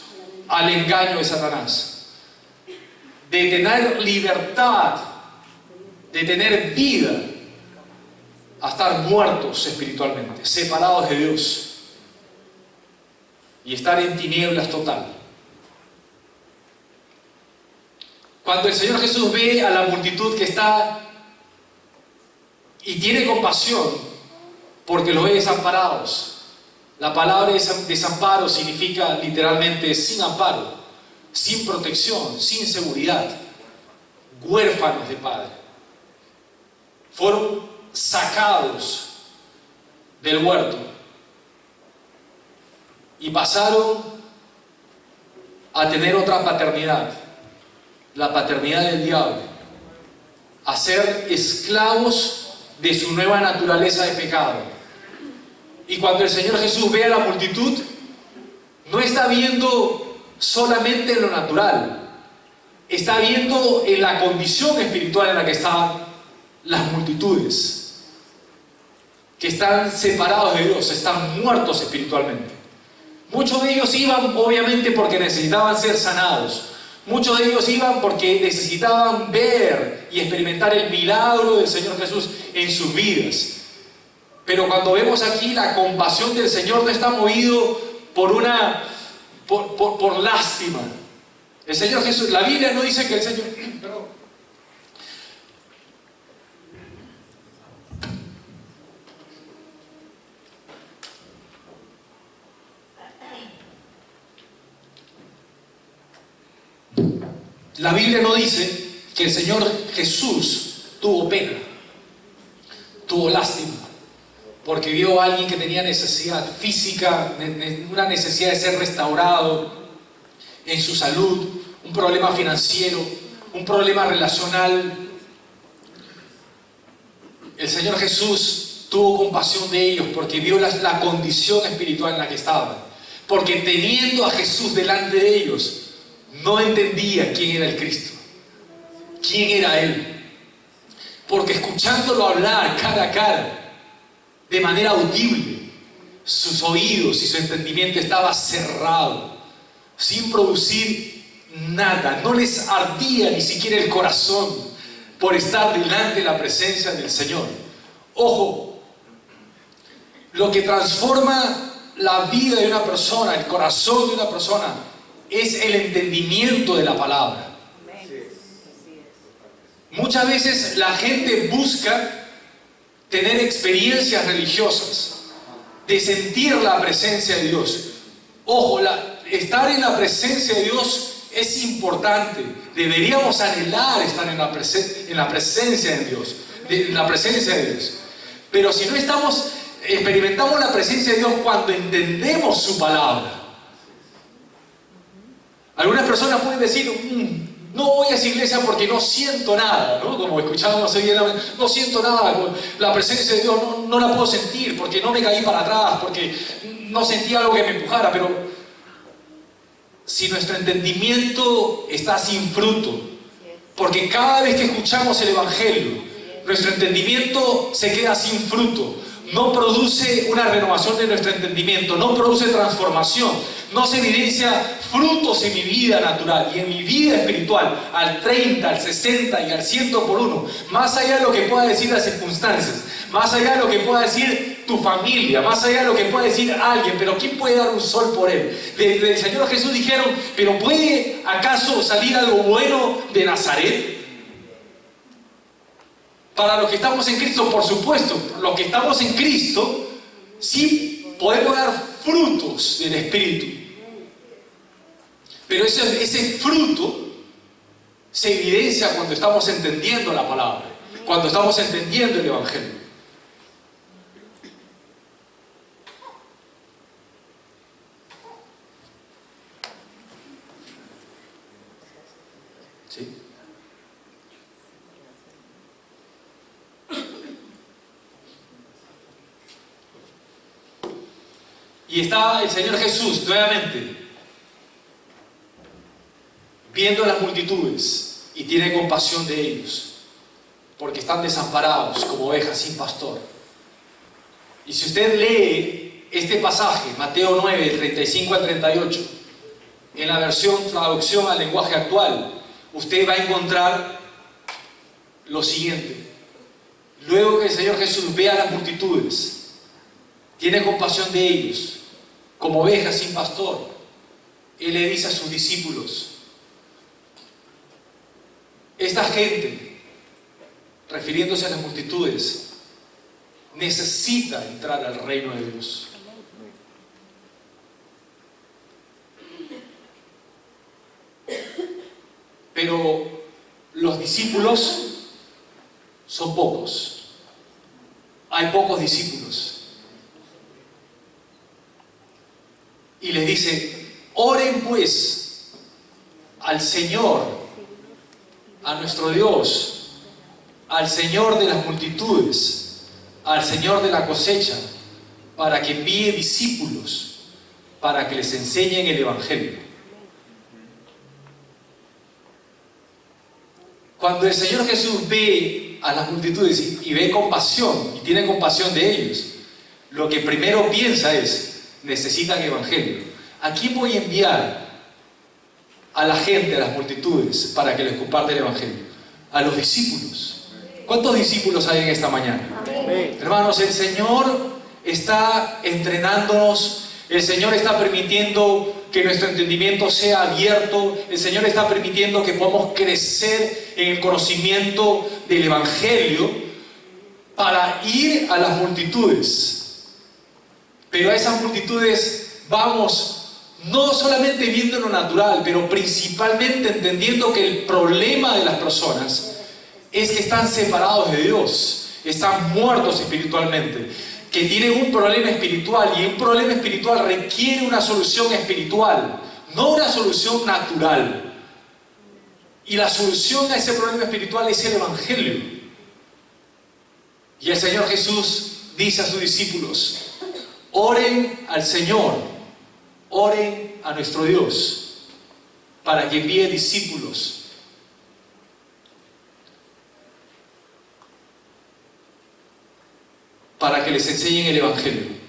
al engaño de Satanás, de tener libertad, de tener vida, a estar muertos espiritualmente, separados de Dios y estar en tinieblas total. Cuando el Señor Jesús ve a la multitud que está y tiene compasión porque los ve desamparados. La palabra desamparo significa literalmente sin amparo, sin protección, sin seguridad, huérfanos de padre. Fueron sacados del huerto y pasaron a tener otra paternidad, la paternidad del diablo, a ser esclavos de su nueva naturaleza de pecado. Y cuando el Señor Jesús ve a la multitud, no está viendo solamente en lo natural, está viendo en la condición espiritual en la que estaban las multitudes, que están separados de Dios, están muertos espiritualmente. Muchos de ellos iban obviamente porque necesitaban ser sanados. Muchos de ellos iban porque necesitaban ver y experimentar el milagro del Señor Jesús en sus vidas. Pero cuando vemos aquí, la compasión del Señor no está movido por lástima. El Señor Jesús, la Biblia no dice que el Señor, La Biblia no dice que el Señor Jesús tuvo pena, tuvo lástima, porque vio a alguien que tenía necesidad física, una necesidad de ser restaurado en su salud, un problema financiero, un problema relacional. El Señor Jesús tuvo compasión de ellos porque vio la condición espiritual en la que estaban. Porque teniendo a Jesús delante de ellos, no entendía quién era el Cristo, quién era Él. Porque escuchándolo hablar cara a cara, de manera audible, sus oídos y su entendimiento estaba cerrado, sin producir nada. No les ardía ni siquiera el corazón por estar delante de la presencia del Señor. Ojo, lo que transforma la vida de una persona, el corazón de una persona, es el entendimiento de la palabra. Muchas veces la gente busca tener experiencias religiosas, de sentir la presencia de Dios. Ojo, estar en la presencia de Dios es importante. Deberíamos anhelar estar en la presencia de Dios, Pero si no experimentamos la presencia de Dios cuando entendemos su palabra. Algunas personas pueden decir, no voy a esa iglesia porque no siento nada, ¿no? Como escuchábamos hoy, no siento nada, la presencia de Dios no la puedo sentir porque no me caí para atrás, porque no sentí algo que me empujara. Pero si nuestro entendimiento está sin fruto, porque cada vez que escuchamos el Evangelio, nuestro entendimiento se queda sin fruto, no produce una renovación de nuestro entendimiento, no produce transformación, no se evidencia frutos en mi vida natural y en mi vida espiritual, al 30, al 60 y al 100 por uno, más allá de lo que pueda decir las circunstancias, más allá de lo que pueda decir tu familia, más allá de lo que pueda decir alguien. Pero ¿quién puede dar un sol por él? Del Señor Jesús dijeron, ¿pero puede acaso salir algo bueno de Nazaret? Para los que estamos en Cristo, por supuesto, los que estamos en Cristo, sí podemos dar frutos del Espíritu. Pero ese fruto se evidencia cuando estamos entendiendo la palabra, cuando estamos entendiendo el Evangelio. ¿Sí? Y estaba el Señor Jesús nuevamente viendo las multitudes y tiene compasión de ellos porque están desamparados como ovejas sin pastor. Y si usted lee este pasaje, Mateo 9, 35 al 38, en la traducción al lenguaje actual, usted va a encontrar lo siguiente: luego que el Señor Jesús ve a las multitudes, tiene compasión de ellos como ovejas sin pastor, Él le dice a sus discípulos: esta gente, refiriéndose a las multitudes, necesita entrar al reino de Dios. Pero los discípulos son pocos. Hay pocos discípulos. Y les dice: oren pues al Señor, a nuestro Dios, al Señor de las multitudes, al Señor de la cosecha, para que envíe discípulos, para que les enseñen el Evangelio. Cuando el Señor Jesús ve a las multitudes y ve compasión, y tiene compasión de ellos, lo que primero piensa es: necesitan Evangelio. ¿A quién voy a enviar a la gente, a las multitudes, para que les comparte el Evangelio? A los discípulos. ¿Cuántos discípulos hay en esta mañana? Amén. Hermanos, el Señor está entrenándonos, el Señor está permitiendo que nuestro entendimiento sea abierto, el Señor está permitiendo que podamos crecer en el conocimiento del Evangelio para ir a las multitudes. Pero a esas multitudes vamos No solamente viendo lo natural, pero principalmente entendiendo que el problema de las personas es que están separados de Dios, están muertos espiritualmente, que tienen un problema espiritual, y un problema espiritual requiere una solución espiritual, no una solución natural. Y la solución a ese problema espiritual es el Evangelio. Y el Señor Jesús dice a sus discípulos: oren al Señor, oren a nuestro Dios, para que envíe discípulos para que les enseñen el Evangelio.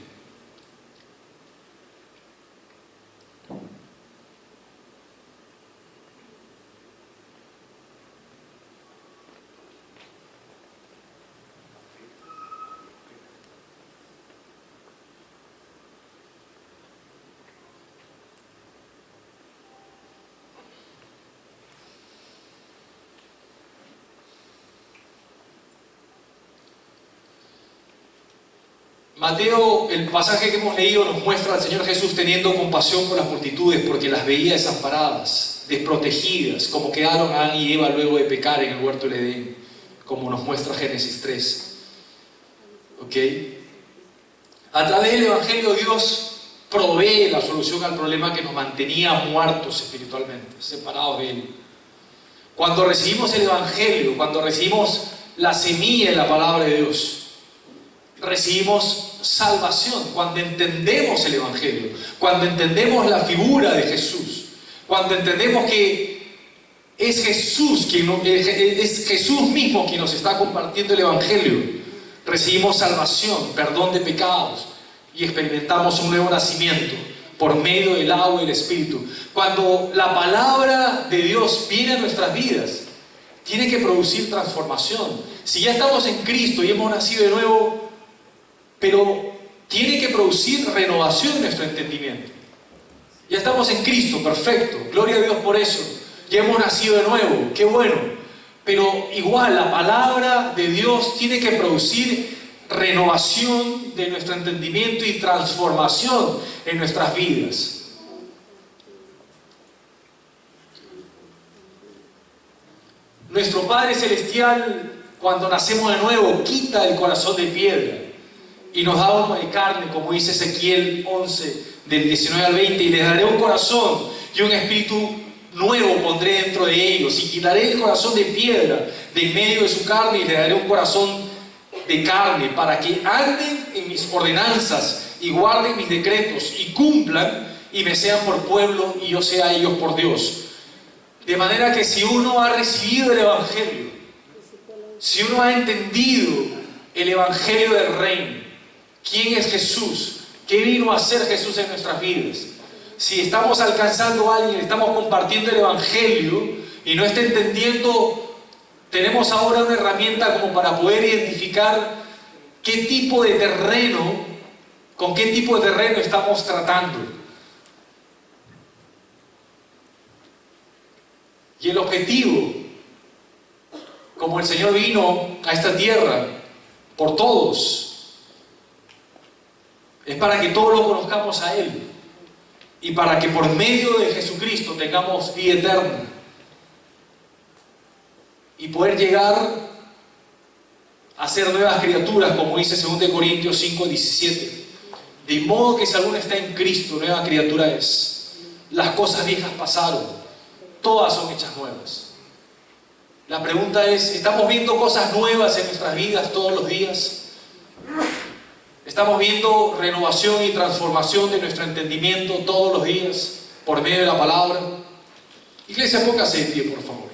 Mateo, el pasaje que hemos leído, nos muestra al Señor Jesús teniendo compasión por las multitudes porque las veía desamparadas, desprotegidas, como quedaron Adán y Eva luego de pecar en el huerto del Edén, como nos muestra Génesis 3. ¿Ok? A través del Evangelio Dios provee la solución al problema que nos mantenía muertos espiritualmente, separados de Él. Cuando recibimos el Evangelio, cuando recibimos la semilla de la palabra de Dios, recibimos salvación. Cuando entendemos el Evangelio, cuando entendemos la figura de Jesús, cuando entendemos que es Jesús mismo quien nos está compartiendo el Evangelio, recibimos salvación, perdón de pecados y experimentamos un nuevo nacimiento por medio del agua y el Espíritu. Cuando la palabra de Dios viene a nuestras vidas, tiene que producir transformación. Si ya estamos en Cristo y hemos nacido de nuevo, pero tiene que producir renovación en nuestro entendimiento. Ya estamos en Cristo, perfecto, gloria a Dios por eso. Ya hemos nacido de nuevo, qué bueno. Pero igual la palabra de Dios tiene que producir renovación de nuestro entendimiento y transformación en nuestras vidas. Nuestro Padre Celestial, cuando nacemos de nuevo, quita el corazón de piedra y nos da uno de carne, como dice Ezequiel 11, del 19 al 20, y les daré un corazón y un espíritu nuevo pondré dentro de ellos, y quitaré el corazón de piedra de en medio de su carne, y les daré un corazón de carne, para que anden en mis ordenanzas y guarden mis decretos y cumplan, y me sean por pueblo y yo sea a ellos por Dios. De manera que si uno ha recibido el Evangelio, si uno ha entendido el Evangelio del Reino, quién es Jesús, qué vino a hacer Jesús en nuestras vidas, si estamos alcanzando a alguien, estamos compartiendo el Evangelio y no está entendiendo, tenemos ahora una herramienta como para poder identificar qué tipo de terreno, con qué tipo de terreno estamos tratando. Y el objetivo, como el Señor vino a esta tierra por todos, es para que todos lo conozcamos a Él y para que por medio de Jesucristo tengamos vida eterna y poder llegar a ser nuevas criaturas, como dice 2 Corintios 5:17. De modo que si alguno está en Cristo, nueva criatura es. Las cosas viejas pasaron, todas son hechas nuevas. La pregunta es, ¿estamos viendo cosas nuevas en nuestras vidas todos los días? ¿Estamos viendo renovación y transformación de nuestro entendimiento todos los días por medio de la palabra? Iglesia, póngase de pie, por favor.